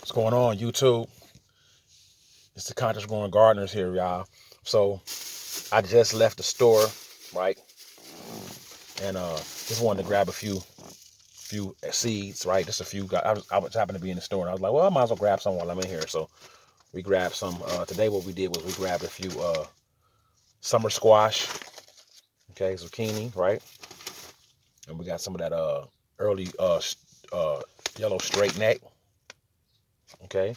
What's going on, YouTube? It's the Conscious Growing Gardeners here, y'all. So I just left the store, right? And just wanted to grab a few seeds, right? Just a few. I was happened to be in the store, and I was like, well, I might as well grab some while I'm in here. So we grabbed some. Today, what we did was we grabbed a few summer squash, okay, zucchini, right? And we got some of that early yellow straight neck, okay.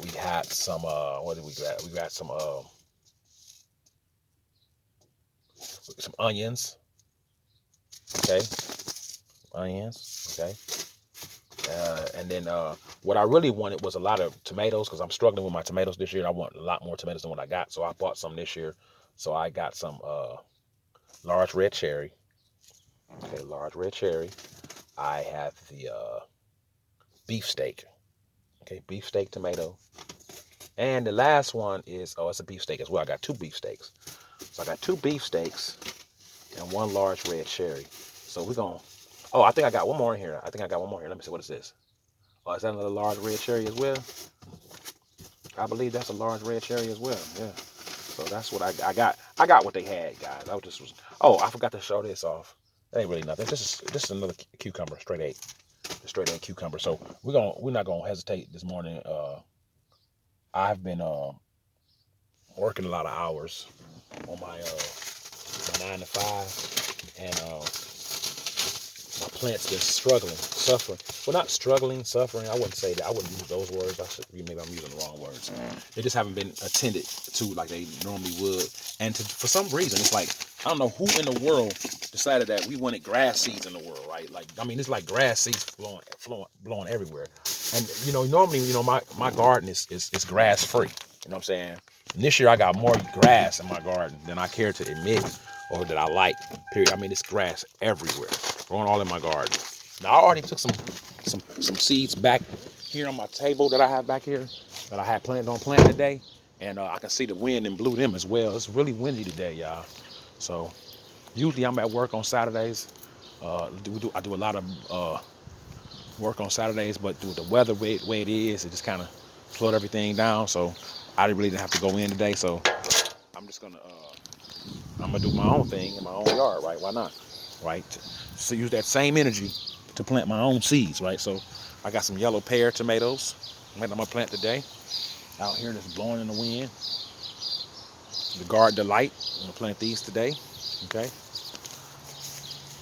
We had some. What did we grab? We got some onions, okay, onions, okay. And then what I really wanted was a lot of tomatoes because I'm struggling with my tomatoes this year. I want a lot more tomatoes than what I got, so I bought some this year. So I got some large red cherry. Okay, large red cherry. I have the beefsteak. Okay, beefsteak tomato. And the last one is it's a beefsteak as well. I got two beefsteaks. So I got two beefsteaks and one large red cherry. So we're gonna. Oh, I think I got one more in here. I think I got one more here. Let me see. What is this? Oh, is that another large red cherry as well? I believe that's a large red cherry as well. Yeah. So that's what I got. I got what they had, guys. I just was. Oh, I forgot to show this off. That ain't really nothing. This is another cucumber, straight A cucumber. So we're not gonna hesitate this morning. I've been working a lot of hours on my 9 to 5, and my plant's been struggling, suffering. Well, not struggling, suffering. I wouldn't say that. I wouldn't use those words. Maybe I'm using the wrong words. They just haven't been attended to like they normally would. And for some reason, it's like, I don't know who in the world decided that we wanted grass seeds in the world, right? Like, I mean, it's like grass seeds blowing everywhere. And, normally, my garden is grass free. You know what I'm saying? And this year I got more grass in my garden than I care to admit or that I like. Period. I mean, it's grass everywhere, growing all in my garden. Now I already took some seeds back here on my table that I have back here that I had planned on planting today, and I can see the wind and blew them as well. It's really windy today, y'all. So usually I'm at work on Saturdays. I do a lot of work on Saturdays, but with the weather way it is, it just kind of slowed everything down. So I really didn't have to go in today. So I'm just gonna do my own thing in my own yard, right? Why not, right? So use that same energy to plant my own seeds, right? So I got some yellow pear tomatoes that I'm gonna plant today out here, that's blowing in the wind. The Garden Delight, I'm gonna plant these today, okay?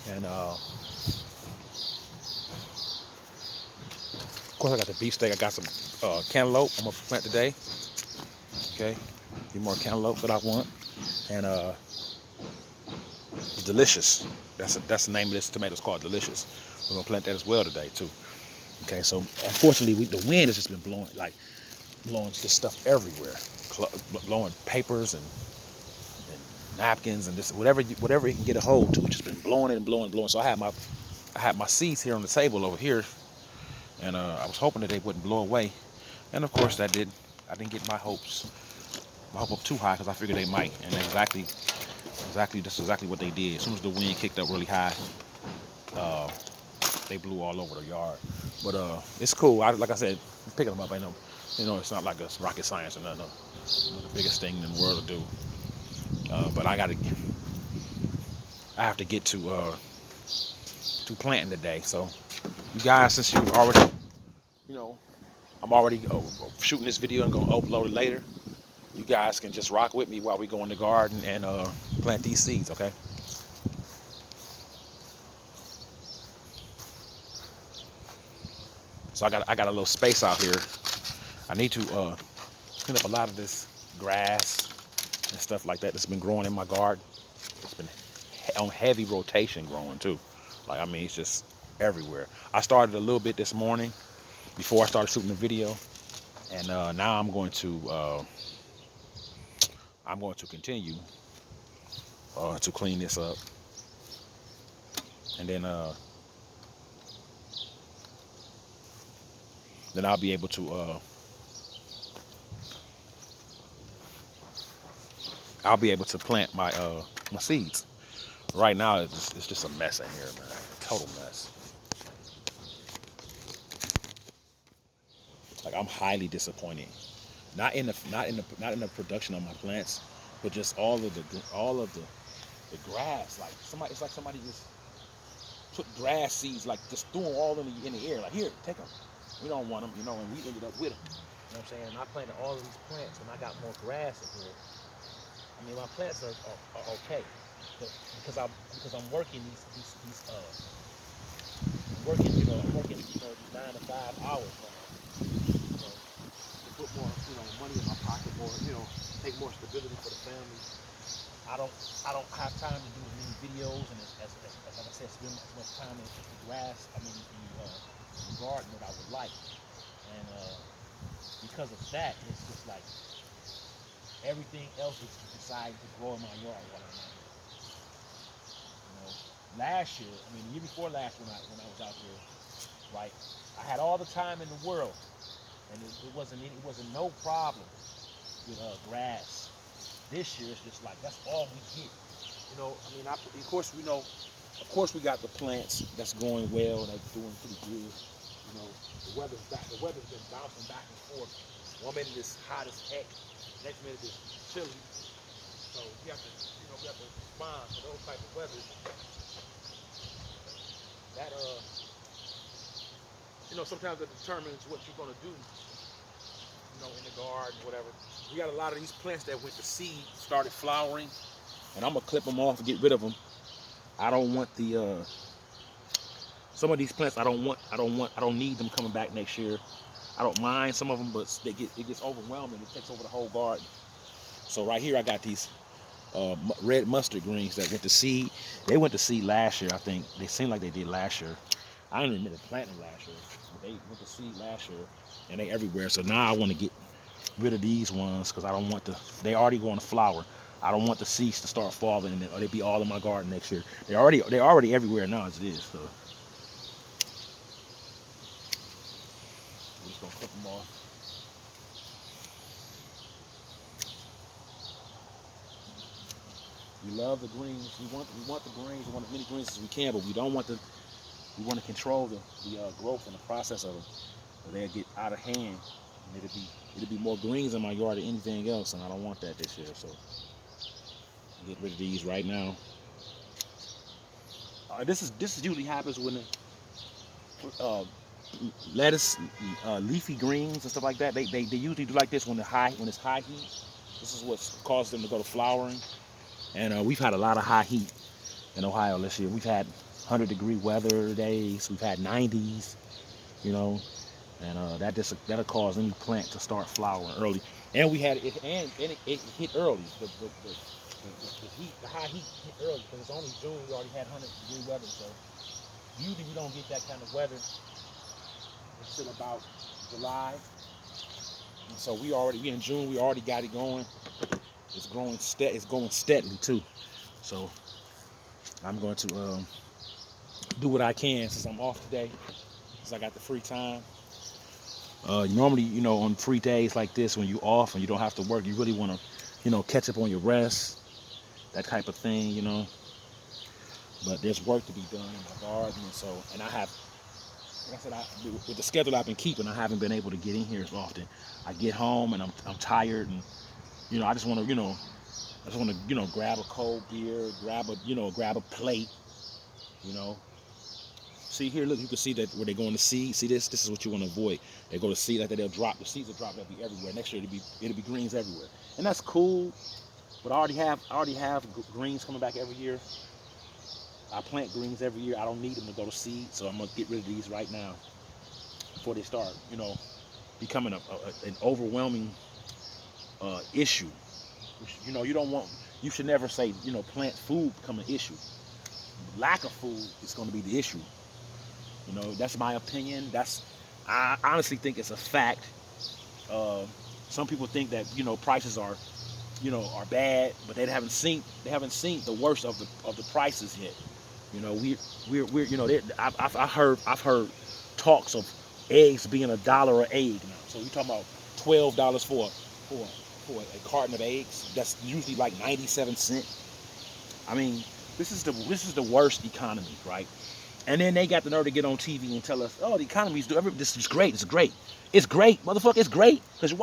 And of course I got the beefsteak. I got some cantaloupe I'm gonna plant today, okay? A few more cantaloupe that I want, and Delicious. That's the name of this tomato. It's called Delicious. We're gonna plant that as well today too. Okay, so unfortunately the wind has just been blowing this stuff everywhere, blowing papers and napkins and just whatever it can get a hold to. It's just been blowing it and blowing and blowing. So I had my seeds here on the table over here, and I was hoping that they wouldn't blow away. And of course I didn't get my hope up too high because I figured they might. And that's exactly what they did. As soon as the wind kicked up really high, they blew all over the yard. But it's cool. Like I said, picking them up. I know, it's not like a rocket science or nothing. The biggest thing in the world to do. But I have to get to planting today. So you guys, since you already, I'm already shooting this video and gonna upload it later. You guys can just rock with me while we go in the garden and plant these seeds, okay? So I got a little space out here. I need to clean up a lot of this grass and stuff like that that's been growing in my garden. It's been on heavy rotation growing too. Like, I mean, it's just everywhere. I started a little bit this morning before I started shooting the video, and now I'm going to continue to clean this up, and then I'll be able to plant my seeds. Right now, it's just a mess in here, man. Total mess. Like I'm highly disappointed. Not in the production of my plants, but just all of the grass. Like somebody, it's like somebody just put grass seeds, like just threw them all in the air. Like here, take them. We don't want them, and we ended up with them. You know what I'm saying? And I planted all of these plants, and I got more grass in here. I mean, my plants are okay, but because I'm working I'm working 9 to 5 hours now. To put more money in my pocket, more take more stability for the family. I don't have time to do as many videos and as like I said, spend as much time in the grass. I mean the garden that I would like, and because of that, it's just like everything else is decided to grow in my yard while I'm out here. Last year, I mean the year before last, when I was out here, right, I had all the time in the world, and it wasn't no problem with grass. This year, it's just like that's all we get. Of course of course we got the plants that's going well, that's doing pretty good. The weather's been bouncing back and forth. One minute it's hot as heck, next minute it's chilly. So we have to respond to those type of weather. That sometimes it determines what you're gonna do, in the garden, whatever. We got a lot of these plants that went to seed, started flowering, and I'm gonna clip them off and get rid of them. I don't want some of these plants. I don't need them coming back next year. I don't mind some of them, but it gets overwhelming. It takes over the whole garden. So right here, I got these red mustard greens that went to seed. They went to seed last year, I think. They seemed like they did last year. I didn't admit to planting last year, but they went to seed last year, and they everywhere. So now I want to get rid of these ones because I don't want they already going to flower. I don't want the seeds to start falling or they be all in my garden next year. They're already everywhere now as it is. So I'm just gonna clip them off. We love the greens. We want the greens. We want as many greens as we can, but we don't want we want to control the growth and the process of them. Or they'll get out of hand, and it'll be more greens in my yard than anything else, and I don't want that this year. So I'll get rid of these right now. This usually happens when the lettuce, leafy greens and stuff like that. They usually do like this when it's high heat. This is what causes them to go to flowering. And we've had a lot of high heat in Ohio this year. We've had 100-degree weather days. We've had 90s, and that'll cause any plant to start flowering early. And we had it, and it hit early. The high heat hit early because it's only June. We already had 100-degree weather, so usually we don't get that kind of weather until about July. And so we in June. We already got it going. It's going steadily too. So I'm going to do what I can since I'm off today, since I got the free time. Normally, on free days like this, when you're off and you don't have to work, you really want to, catch up on your rest, that type of thing, But there's work to be done in my garden, and I have, like I said, with the schedule I've been keeping, I haven't been able to get in here as often. I get home and I'm tired, and I just want to, grab a cold beer, grab a plate, See here, look, you can see that where they're going to seed. See this? This is what you want to avoid. They go to seed like that, they'll drop. The seeds will drop. They'll be everywhere. Next year it'll be greens everywhere, and that's cool. But I already have greens coming back every year. I plant greens every year. I don't need them to go to seed, so I'm gonna get rid of these right now before they start, becoming an overwhelming issue. You don't want. You should never say, plant food become an issue. Lack of food is going to be the issue. That's my opinion. I honestly think it's a fact. Some people think that prices are bad, but they haven't seen the worst of the prices yet. I've heard talks of eggs being $1 an egg now. So you're talking about $12 for a carton of eggs. That's usually like 97 cents. I mean, this is the worst economy, right? And then they got the nerve to get on TV and tell us, oh, the economy's doing this is great. It's great. It's great, motherfucker. It's great. Because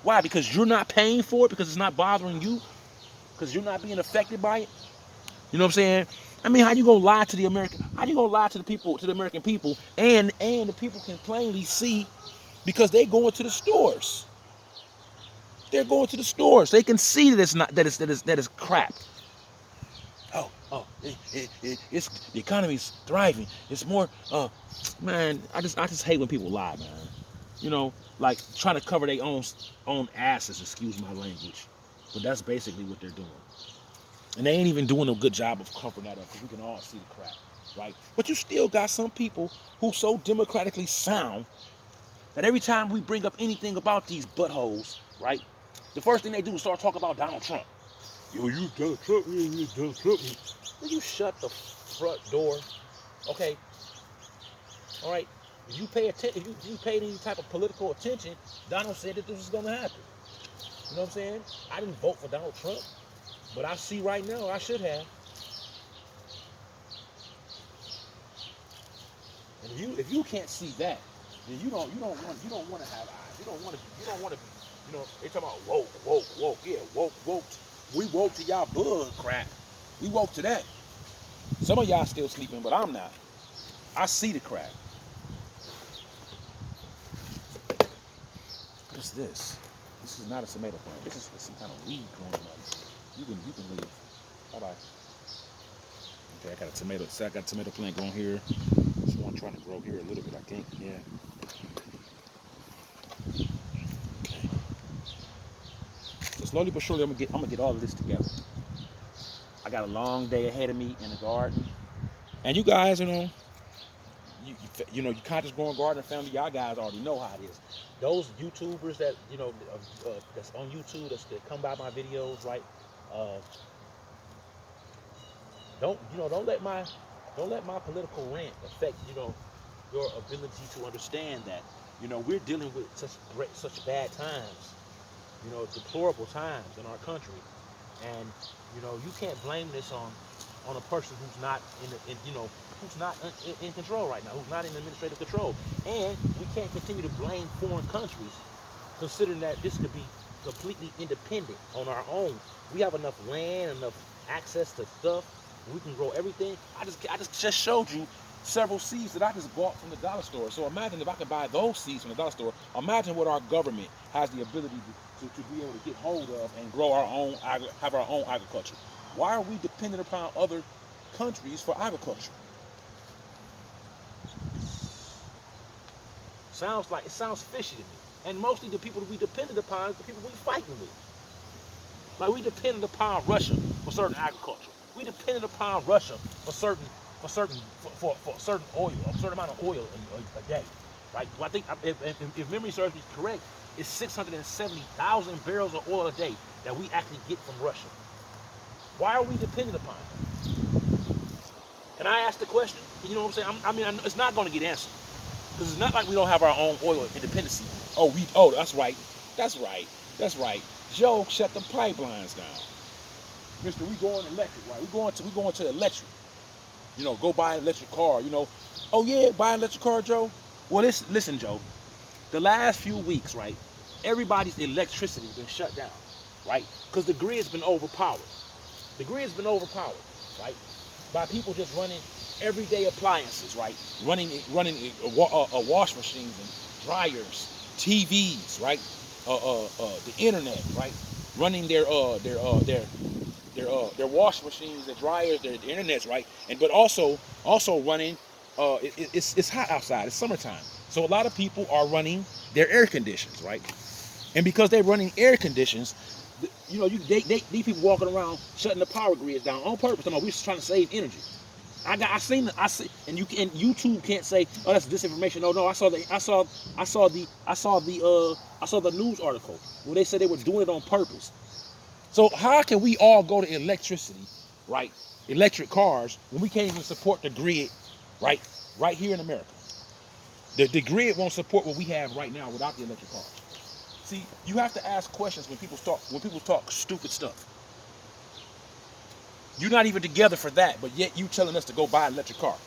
why? Because you're not paying for it. Because it's not bothering you. Because you're not being affected by it. You know what I'm saying? I mean, how you gonna lie to the American? How you gonna lie to the people, to the American people, and the people can plainly see because they going to the stores. They're going to the stores. They can see that it's not that it's crap. It's the economy's thriving. It's more. Man, I just hate when people lie, man. You know, like trying to cover their own asses. Excuse my language, but that's basically what they're doing. And they ain't even doing a good job of covering that up because we can all see the crap, right? But you still got some people who so democratically sound that every time we bring up anything about these buttholes, right, the first thing they do is start talking about Donald Trump. Yo, you Donald Trump, you Donald Trump. Will you shut the front door? Okay. All right. If you pay attention, if you paid any type of political attention, Donald said that this was going to happen. You know what I'm saying? I didn't vote for Donald Trump. But I see right now, I should have. And if you can't see that, then you don't want to have eyes. You don't want to. You know, they talking about woke. Yeah, woke. We woke to y'all bug crap. We woke to that. Some of y'all still sleeping, but I'm not. I see the crap. What's this? This is not a tomato plant. This is some kind of weed growing up. You can leave. Bye bye. Okay, I got a tomato plant growing here. This one trying to grow here a little bit, I think. Yeah. Okay. So slowly but surely, I'm gonna get all of this together. I got a long day ahead of me in the garden, and you guys, you know, you conscious growing garden family, y'all guys already know how it is. Those YouTubers that that's on YouTube that come by my videos, right? Don't let my political rant affect your ability to understand that we're dealing with such bad times, deplorable times in our country, and you can't blame this on a person who's not in control right now, who's not in administrative control, and we can't continue to blame foreign countries, considering that this could be completely independent on our own. We have enough land, enough access to stuff. We can grow everything. I just showed you several seeds that I just bought from the dollar store. So imagine if I could buy those seeds from the dollar store. Imagine what our government has the ability to be able to get hold of and grow have our own agriculture. Why are we dependent upon other countries for agriculture? It sounds fishy to me. And mostly the people that we dependent upon is the people we fighting with. Like we dependent upon Russia for certain agriculture. We depended upon Russia for certain oil, a certain amount of oil a day, right? Well, I think if memory serves me correct, it's 670,000 barrels of oil a day that we actually get from Russia. Why are we dependent upon it? And I asked the question. You know what I'm saying? It's not going to get answered because it's not like we don't have our own oil independency. That's right. Joe, shut the pipelines down. Mister, we going electric, right? We going to electric. Go buy an electric car. Oh yeah, buy an electric car, Joe. Well, listen, Joe. The last few weeks, right? Everybody's electricity has been shut down, right? Because the grid's been overpowered. Right? By people just running everyday appliances, right? Running wash machines and dryers, TVs, right? The internet, right? Running their wash machines, their dryers, their internets, right? But also running. It's hot outside. It's summertime, so a lot of people are running their air conditions, right? And because they're running air conditions, these people walking around shutting the power grids down on purpose. We're just trying to save energy. I see, and YouTube can't say, oh, that's disinformation. No, I saw the news article where they said they were doing it on purpose. So how can we all go to electricity, right? Electric cars when we can't even support the grid, right here in America? The grid won't support what we have right now without the electric cars. See, you have to ask questions when people talk stupid stuff. You're not even together for that, but yet you telling us to go buy an electric car.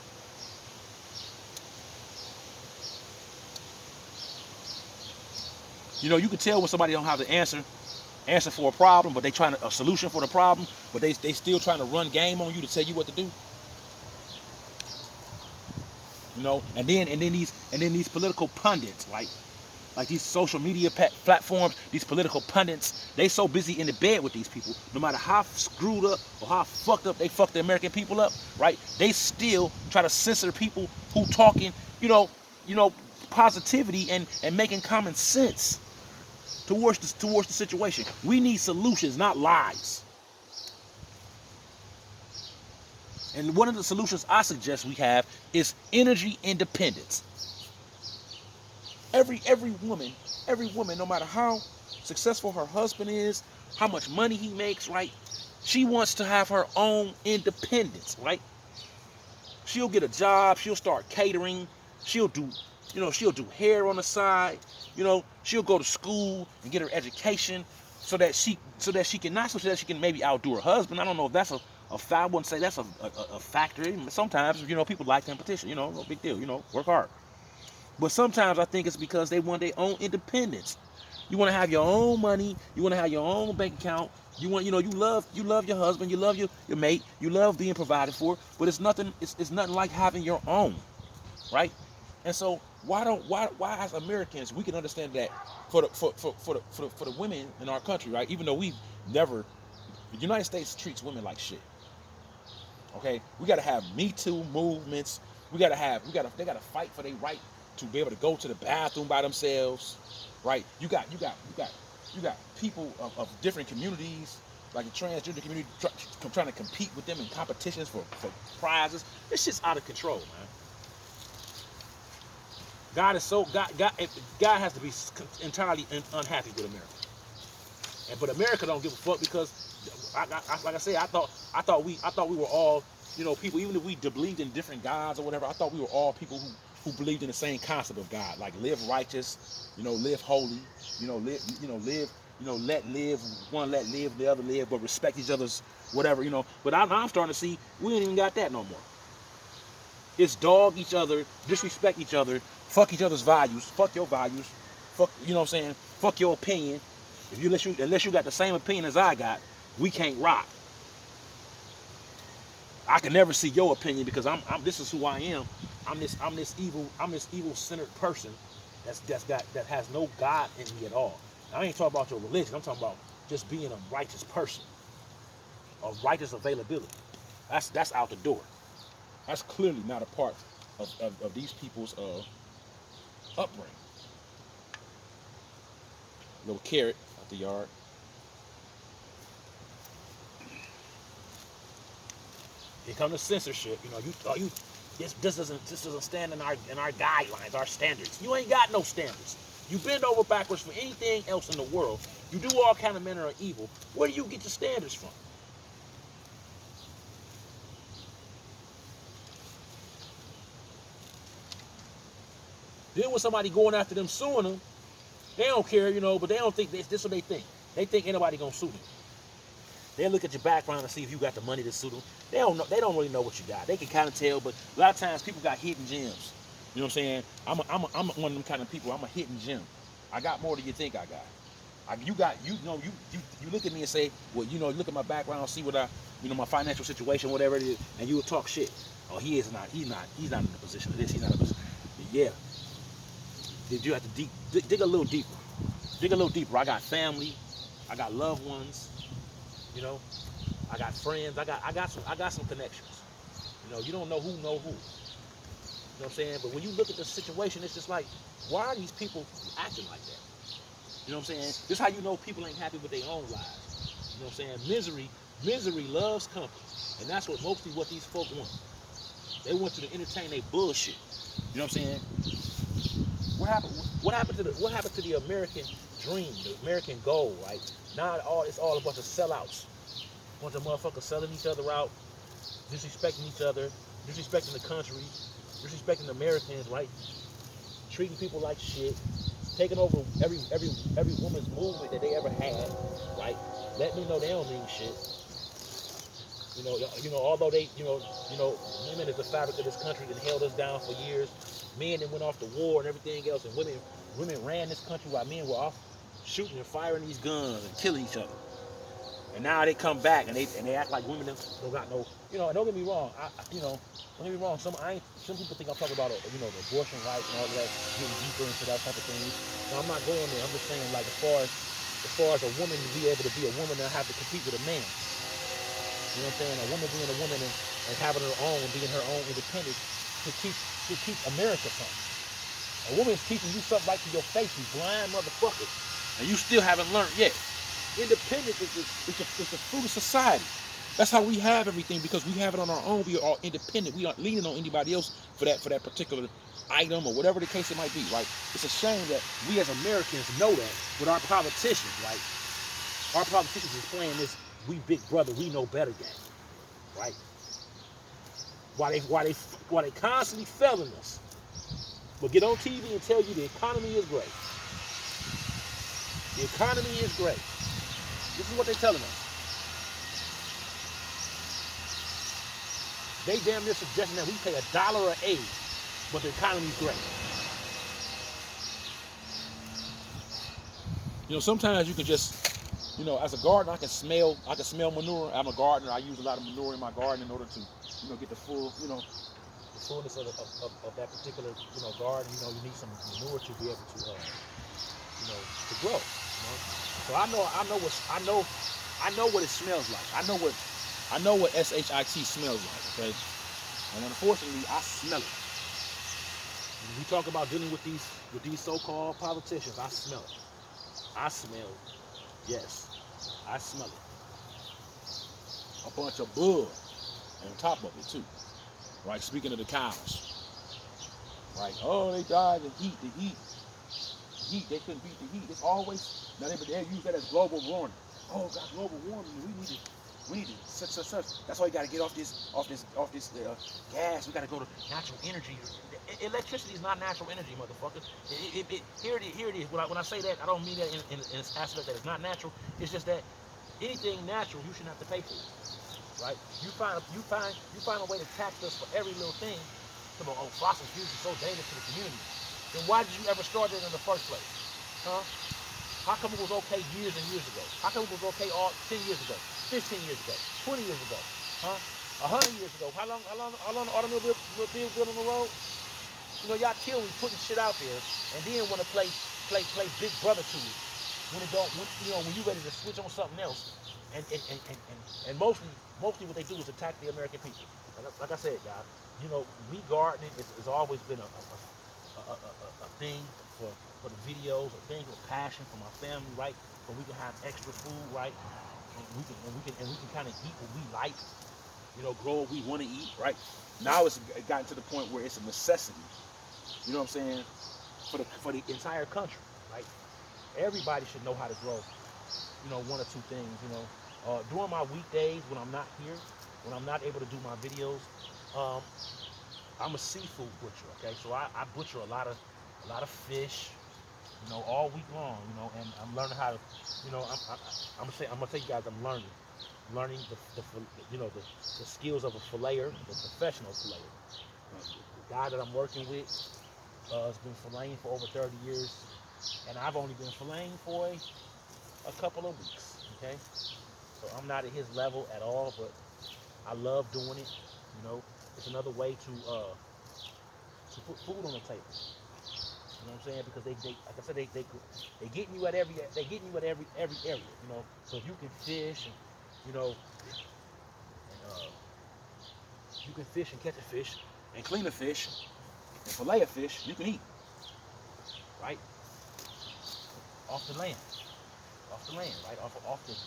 You know, you can tell when somebody don't have the answer for a problem, but they trying a solution for the problem, but they still trying to run game on you to tell you what to do. You know, and then these political pundits, like these social media platforms, these political pundits, they so busy in the bed with these people, no matter how screwed up or how fucked up they fuck the American people up, right? They still try to censor people who talking, you know, positivity and making common sense towards the situation. We need solutions, not lies. And one of the solutions I suggest we have is energy independence. Every woman, no matter how successful her husband is, how much money he makes, right? She wants to have her own independence, right? She'll get a job, she'll start catering, she'll do hair on the side, she'll go to school and get her education so that she can maybe outdo her husband. I don't know if that's I wouldn't say that's a factor. Sometimes, people like competition, no big deal, work hard. But sometimes I think it's because they want their own independence. You want to have your own money. You want to have your own bank account. You love your husband. You love your mate. You love being provided for. But it's nothing like having your own, right? And so why as Americans we can understand that for the women in our country, right? Even though the United States treats women like shit. Okay, we gotta have Me Too movements. They gotta fight for their right to be able to go to the bathroom by themselves, right? You got people of different communities, like the transgender community, trying to compete with them in competitions for prizes. This shit's out of control, man. God has to be entirely unhappy with America, but America don't give a fuck because, like I said, I thought we were all, people. Even if we believed in different gods or whatever, I thought we were all people who believed in the same concept of God, like live righteous, live holy, let live, one let live, the other live, but respect each other's whatever, But I'm starting to see we ain't even got that no more. It's dog each other, disrespect each other, fuck each other's values, fuck your values, fuck, fuck your opinion. Unless you got the same opinion as I got, we can't rock. I can never see your opinion because I'm this is who I am. I'm this evil centered person that has no God in me at all. I ain't talking about your religion. I'm talking about just being a righteous person, a righteous availability. That's out the door. That's clearly not a part of these people's upbringing. Little carrot out the yard. Here come the censorship. This doesn't stand in our guidelines, our standards. You ain't got no standards. You bend over backwards for anything else in the world. You do all kind of manner of evil. Where do you get your standards from? Then when somebody going after them, suing them, they don't care, but they don't think this what they think. They think anybody gonna sue them. They look at your background and see if you got the money to sue them. They don't know. They don't really know what you got. They can kind of tell, but a lot of times people got hidden gems. You know what I'm saying? I'm one of them kind of people. I'm a hidden gem. I got more than you think I got. You look at me and say, well, look at my background, see what my financial situation, whatever it is, and you will talk shit. Oh, he's not in the position of this. He's not in the position. Yeah. You have to dig a little deeper. Dig a little deeper. I got family. I got loved ones. I got friends. I got some connections. You don't know who know who. You know what I'm saying? But when you look at the situation, it's just like, why are these people acting like that? You know what I'm saying? This is how you know people ain't happy with their own lives. You know what I'm saying? Misery loves company. And that's mostly what these folk want. They want you to entertain their bullshit. You know what I'm saying? What happened to the American dream, the American goal, right? Now it's all a bunch of sellouts. A bunch of motherfuckers selling each other out, disrespecting each other, disrespecting the country, disrespecting Americans, right? Treating people like shit, taking over every woman's movement that they ever had, right? Letting them know they don't mean shit. Although they, women is the fabric of this country that held us down for years. men that went off to war and everything else, and women ran this country while men were off shooting and firing these guns and killing each other. And now they come back and they act like women don't got no, and don't get me wrong, don't get me wrong. Some people think I'm talking about the abortion rights and all of that, getting deeper into that type of thing. No, I'm not going there. I'm just saying, like, as far as a woman to be able to be a woman and have to compete with a man. You know what I'm saying? A woman being a woman and having her own, being her own independent to teach America something. A woman's teaching you something right to your face, you blind motherfucker, and you still haven't learned yet. Independence is the fruit of society. That's how we have everything, because we have it on our own. We are all independent. We aren't leaning on anybody else for that particular item or whatever the case it might be, right? It's a shame that we as Americans know that, but our politicians, right? Our politicians is playing this "we big brother, we know better" game, right? While they constantly failing us, but get on TV and tell you the economy is great. The economy is great. This is what they're telling us. They damn near suggesting that we pay $1 an aid, but the economy's great. Sometimes you can just, as a gardener, I can smell manure. I'm a gardener. I use a lot of manure in my garden in order to, get the full, the fullness of that particular, garden. You need some manure to be able to, to grow. So I know what it smells like. I know what SHIT smells like. Okay, and unfortunately, I smell it. When we talk about dealing with these so-called politicians, I smell it. I smell it. Yes, I smell it. A bunch of blood on top of it too. Right. Speaking of the cows. Right. Oh, they died. The heat. They couldn't beat the heat. It's always now they use that as global warming. Oh God, global warming. We need it. Such. That's why you got to get off this gas. We got to go to natural energy. Electricity is not natural energy, motherfucker. Here it is. When I say that, I don't mean that in this aspect that it's not natural. It's just that anything natural, you shouldn't have to pay for it, right? You find a way to tax us for every little thing. Come on, fossil fuels are so dangerous to the community. Then why did you ever start it in the first place? Huh? How come it was okay years and years ago? How come it was okay all 10 years ago, 15 years ago, 20 years ago? Huh? 100 years ago? How long the automobile built on the road? Y'all kill me putting shit out there, and then want to play big brother to you when you ready to switch on something else, and mostly what they do is attack the American people. Like I said, guys, me gardening has always been a thing for the videos, a thing of passion for my family, right? So we can have extra food, right? And we can kind of eat what we like, grow what we want to eat, right? Now it's gotten to the point where it's a necessity. You know what I'm saying? For the entire country, right? Everybody should know how to grow, one or two things. During my weekdays when I'm not here, when I'm not able to do my videos, I'm a seafood butcher. Okay, so I butcher a lot of fish, all week long. And I'm learning how to, I'm gonna tell you guys, I'm learning the skills of a filleter, the professional filleter. The guy that I'm working with has been filleting for over 30 years, and I've only been filleting for a couple of weeks. Okay, so I'm not at his level at all, but I love doing it. It's another way to put food on the table. You know what I'm saying? Because they like I said, they getting you at every area. So if you can fish and you can fish and catch a fish and clean a fish and fillet a fish, you can eat, right? Off the land, right? Off this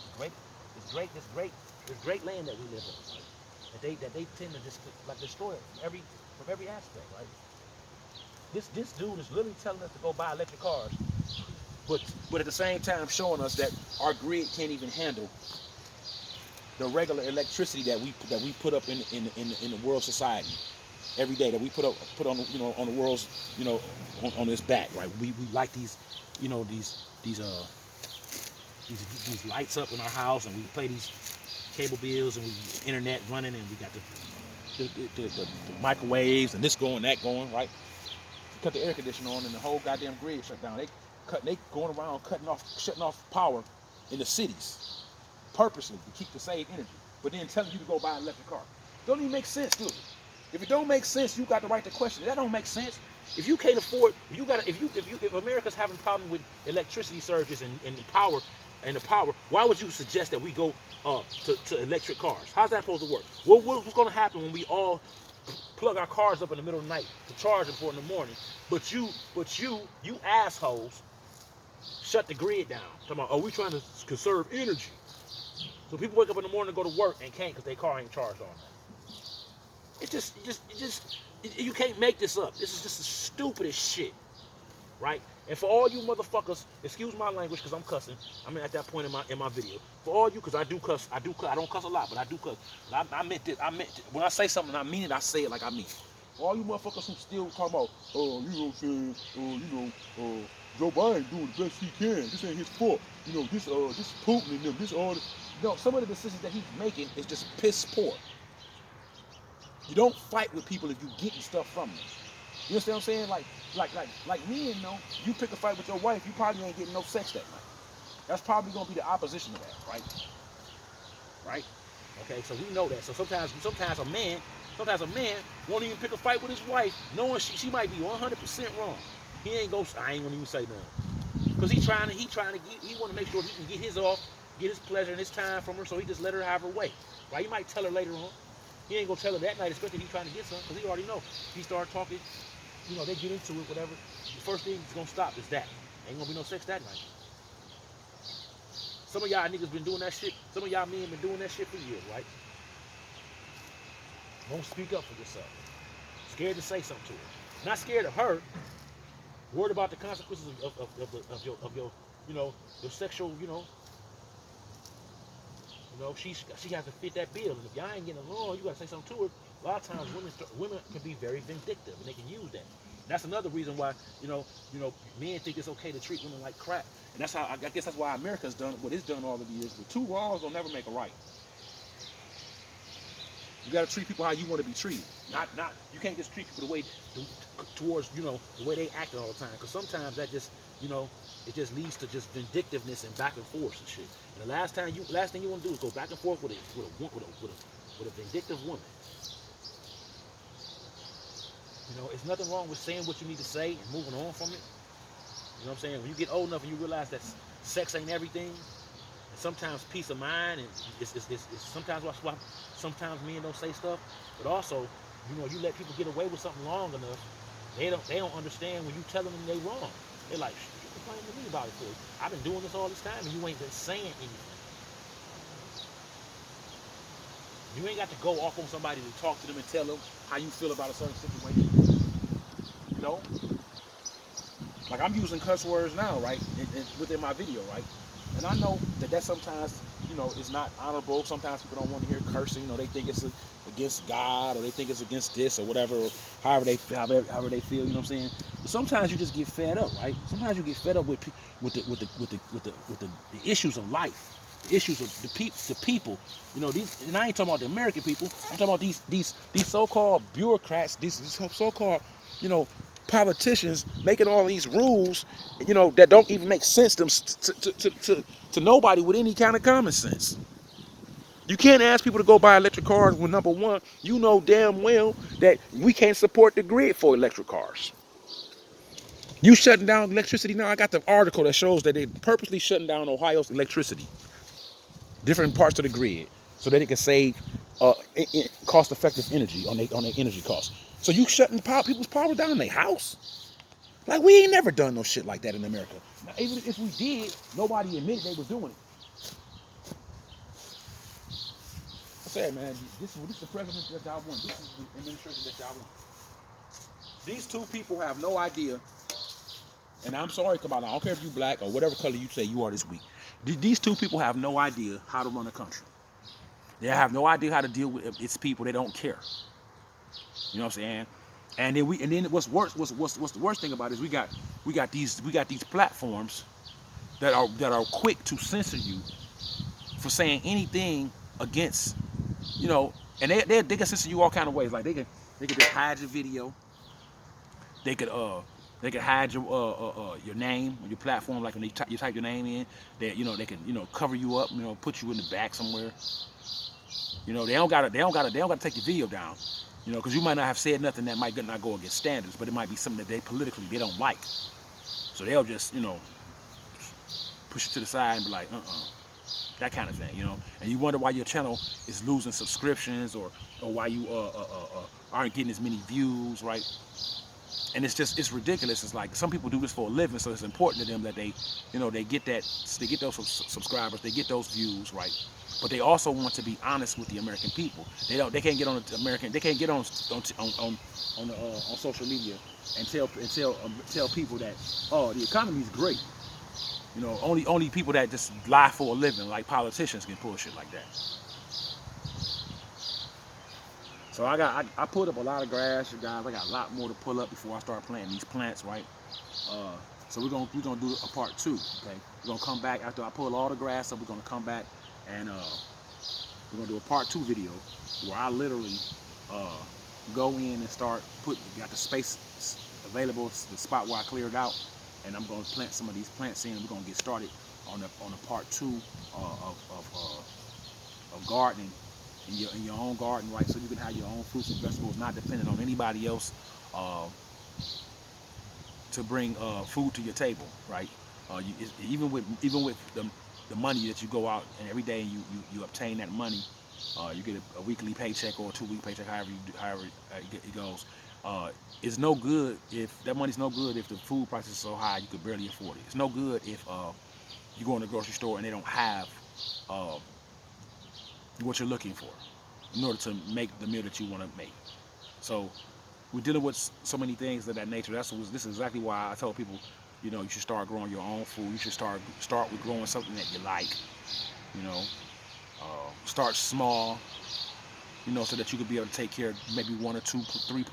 great land that we live on, right? That they tend to just destroy it from every aspect, right? This dude is literally telling us to go buy electric cars, but at the same time showing us that our grid can't even handle the regular electricity that we put up in the world society every day, that we put on on the world's on this back, right? We like these these lights up in our house, and we pay these cable bills, and we internet running, and we got the microwaves and this going, that going, right? cut the air conditioner on, and the whole goddamn grid shut down. They going around shutting off power in the cities purposely to save energy, but then telling you to go buy an electric car. Don't even make sense, do it. If it don't make sense, you got the right to question it. That don't make sense. If you can't afford, if America's having a problem with electricity surges and the power, why would you suggest that we go to electric cars? How's that supposed to work? What's going to happen when we all plug our cars up in the middle of the night to charge them for in the morning? But you assholes, shut the grid down. Talking about, oh, we trying to conserve energy. So people wake up in the morning to go to work and can't because their car ain't charged all night. You can't make this up. This is just the stupidest shit, right? And for all you motherfuckers, excuse my language because I'm cussing. I mean, at that point in my video. For all you, because I do cuss. I don't cuss a lot, but I do cuss. I meant it. When I say something, I mean it. I say it like I mean it. For all you motherfuckers who still talking about, oh, you know what I'm saying, Joe Biden doing the best he can. This ain't his fault. This Putin and them. This all. No, some of the decisions that he's making is just piss poor. You don't fight with people if you getting stuff from them. You understand what I'm saying? Like me and you pick a fight with your wife, you probably ain't getting no sex that night. That's probably gonna be the opposition of that, right? Right? Okay, so we know that. So sometimes a man won't even pick a fight with his wife, knowing she might be 100% wrong. He ain't gonna. I ain't gonna even say nothing, because he want to make sure he can get his off, get his pleasure and his time from her, so he just let her have her way. Right? He might tell her later on. He ain't gonna tell her that night, especially if he's trying to get something, because he already know. He start talking, they get into it, whatever. The first thing that's gonna stop is that. Ain't gonna be no sex that night. Some of y'all niggas been doing that shit. Some of y'all men been doing that shit for years, right? Won't speak up for yourself. Scared to say something to her. Not scared of her. Worried about the consequences of your your sexual, she has to fit that bill, and if y'all ain't getting along, you gotta say something to her. A lot of times, women can be very vindictive, and they can use that. That's another reason why men think it's okay to treat women like crap, and that's how I guess that's why America's done what it's done all of the years. But two wrongs will never make a right. You gotta treat people how you want to be treated. Not you can't just treat people the way towards the way they act all the time, because sometimes that just it just leads to just vindictiveness and back and forth and shit. And the last thing you want to do is go back and forth with a vindictive woman. It's nothing wrong with saying what you need to say and moving on from it. You know what I'm saying? When you get old enough and you realize that sex ain't everything, and sometimes peace of mind, and it's sometimes why sometimes men don't say stuff, but also you let people get away with something long enough, they don't understand when you tell them they wrong. They're like, you complaining to me about it for? I've been doing this all this time and you ain't been saying anything. You ain't got to go off on somebody to talk to them and tell them how you feel about a certain situation. Like I'm using cuss words now, right? Within my video, right? And I know that sometimes, is not honorable. Sometimes people don't want to hear cursing. They think it's against God, or they think it's against this, or whatever, or however they feel. You know what I'm saying? But sometimes you just get fed up, right? Sometimes you get fed up with the issues of life, the issues of the people. These, and I ain't talking about the American people. I'm talking about these so-called bureaucrats, these so-called, politicians making all these rules, that don't even make sense to nobody with any kind of common sense. You can't ask people to go buy electric cars when, number one, you know damn well that we can't support the grid for electric cars. You shutting down electricity now. I got the article that shows that they're purposely shutting down Ohio's electricity, different parts of the grid, so that it can save cost-effective energy on their energy costs. So you shutting people's power down in their house? Like, we ain't never done no shit like that in America. Now, even if we did, nobody admitted they was doing it. I said, man, this is the president that y'all want. This is the administration that y'all want. These two people have no idea, and I'm sorry, Kamala, I don't care if you black or whatever color you say you are this week. These two people have no idea how to run a country. They have no idea how to deal with its people. They don't care. You know what I'm saying? And then what's worse? What's the worst thing about it is we got these platforms that are quick to censor you for saying anything against, and they can censor you all kind of ways. Like they can just hide your video. They could hide your name on your platform, like when you type your name in. They can cover you up, put you in the back somewhere. They don't gotta take your video down. Because you might not have said nothing that might not go against standards, but it might be something that they politically they don't like. So they'll just push it to the side and be like, that kind of thing. And you wonder why your channel is losing subscriptions, or why you aren't getting as many views, right? And it's ridiculous. It's like some people do this for a living, so it's important to them that they get those subscribers, they get those views, right? But they also want to be honest with the American people. They can't get on the American, they can't get on social media and tell people that, oh, the economy is great. Only people that just lie for a living, like politicians, can pull shit like that. So I pulled up a lot of grass, you guys. I got a lot more to pull up before I start planting these plants, right? So we're gonna do a part 2. Okay, we're gonna come back after I pull all the grass up. We're gonna come back and we're gonna do a part 2 video where I literally go in and start got the space available, the spot where I cleared out, and I'm gonna plant some of these plants in. We're gonna get started on a part 2 of gardening in your own garden, right? So you can have your own fruits and vegetables, not dependent on anybody else to bring food to your table, right? Even with the money that you go out and every day you obtain that money, you get a weekly paycheck or a 2-week paycheck, however it goes. It's no good if that money's no good if the food prices are so high you could barely afford it. It's no good if you go in the grocery store and they don't have what you're looking for in order to make the meal that you want to make. So we're dealing with so many things of that nature. This is exactly why I tell people, you should start growing your own food. You should start with growing something that you like. Start small. So that you could be able to take care of maybe 1 or 2, 3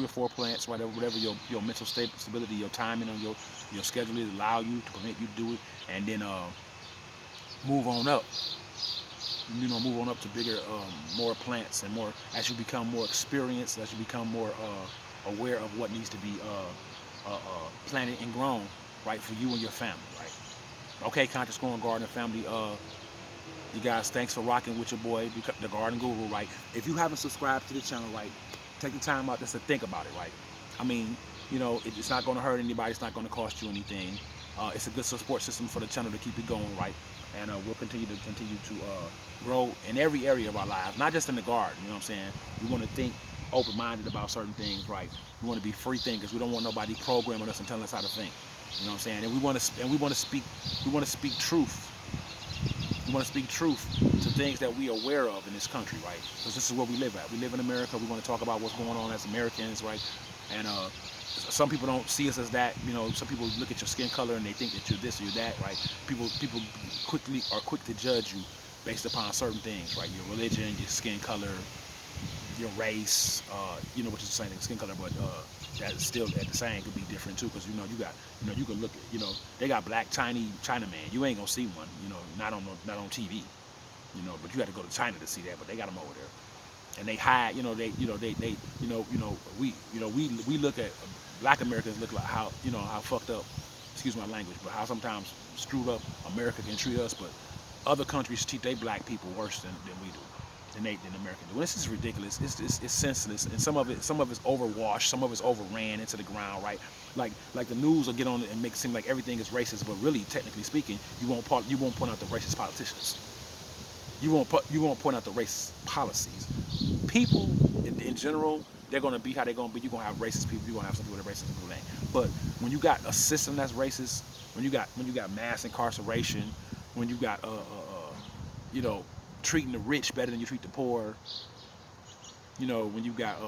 or 4 plants, whatever your mental stability, your timing on your schedule is, allow you to permit you to do it, and then move on up. Move on up to bigger, more plants, and more as you become more experienced, as you become more aware of what needs to be planted and grown, right, for you and your family, right? Okay, Conscious Growing Gardener family, you guys, thanks for rocking with your boy, the Garden Guru, right? If you haven't subscribed to the channel, right, take the time out just to think about it, right? I mean, it's not going to hurt anybody. It's not going to cost you anything. It's a good support system for the channel to keep it going, right? And we'll continue to grow in every area of our lives, not just in the garden. You know what I'm saying? We want to think open-minded about certain things, right? We want to be free thinkers. We don't want nobody programming us and telling us how to think. You know what I'm saying? And we want to speak truth. We want to speak truth to things that we are aware of in this country, right? Because this is where we live at. We live in America. We want to talk about what's going on as Americans, right? And some people don't see us as that. Some people look at your skin color and they think that you're this or you're that, right? People are quick to judge you based upon certain things, right? Your religion, your skin color, your race, which is the same thing, skin color, but that still at the same could be different too, because you can look at, they got black Chinaman. You ain't gonna see one, not on TV, but you got to go to China to see that. But they got them over there, and they hide, we look at black Americans look like how fucked up, excuse my language, but how sometimes screwed up America can treat us, but other countries treat their black people worse than we do. Than American do. This is ridiculous. It's senseless, and some of it's overwashed, some of it's overran into the ground, right? Like the news will get on it and make it seem like everything is racist, but really, technically speaking, you won't point out the racist politicians. You won't point out the racist policies. People in general, they're gonna be how they're gonna be. You're gonna have racist people. You're gonna have some people that are racist, people that ain't. But when you got a system that's racist, when you got mass incarceration, when you got treating the rich better than you treat the poor, when you got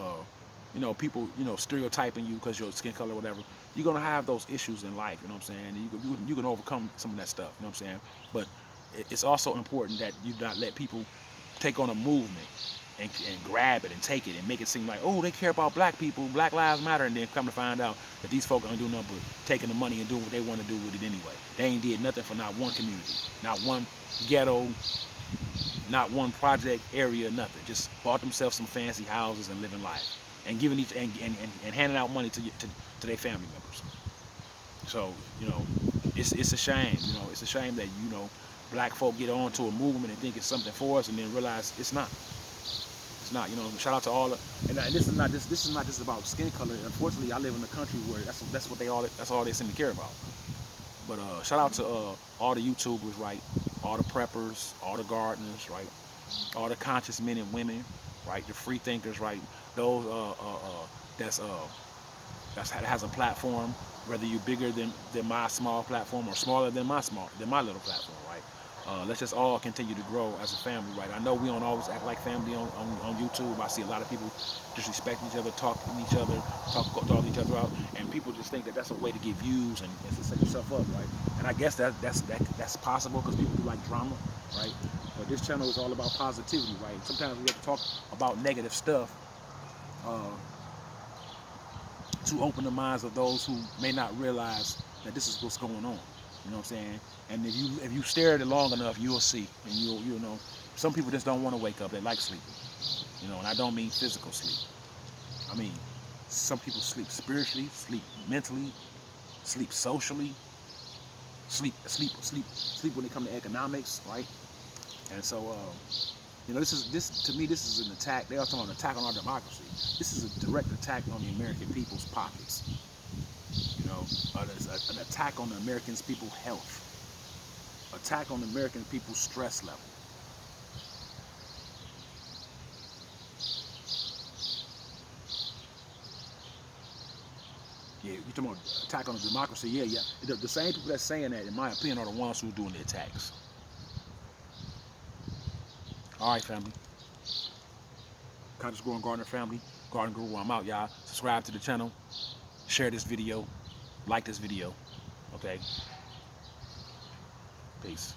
people stereotyping you because your skin color or whatever, you're gonna have those issues in life. You know what I'm saying? And you can overcome some of that stuff. You know what I'm saying? But it's also important that you not let people take on a movement and grab it and take it and make it seem like, oh, they care about black people, Black Lives Matter, and then come to find out that these folk aren't doing nothing but taking the money and doing what they want to do with it anyway. They ain't did nothing for not one community, not one ghetto, not one project area, nothing. Just bought themselves some fancy houses and living life, and giving each and handing out money to their family members. So, it's a shame. It's a shame that, black folk get onto a movement and think it's something for us, and then realize it's not. It's not. Shout out to all the, and this is not just about skin color. Unfortunately, I live in a country where that's all they seem to care about. But shout out to all the YouTubers, right? All the preppers, all the gardeners, right? All the conscious men and women, right? The free thinkers, right? Those that has a platform, whether you're bigger than my small platform or smaller than my little platform, right? Let's just all continue to grow as a family, right? I know we don't always act like family on YouTube. I see a lot of people disrespect each other, talking each other, talk each other out, and people just think that that's a way to get views and to set yourself up, right? And I guess that's possible because people do like drama, right? But this channel is all about positivity, right? Sometimes we have to talk about negative stuff to open the minds of those who may not realize that this is what's going on. You know what I'm saying? And if you stare at it long enough, you'll see, and you'll know. Some people just don't want to wake up. They like sleeping. And I don't mean physical sleep. I mean, some people sleep spiritually, sleep mentally, sleep socially, sleep when it comes to economics, right? And so, this to me, this is an attack. They are talking about an attack on our democracy. This is a direct attack on the American people's pockets. An attack on the American people's health. Attack on the American people's stress level. Yeah, you're talking about attack on the democracy. Yeah. The same people that's saying that, in my opinion, are the ones who are doing the attacks. All right, family. Conscious Growing Gardener family. Garden Guru, I'm out, y'all. Subscribe to the channel. Share this video. Like this video. Okay? Peace.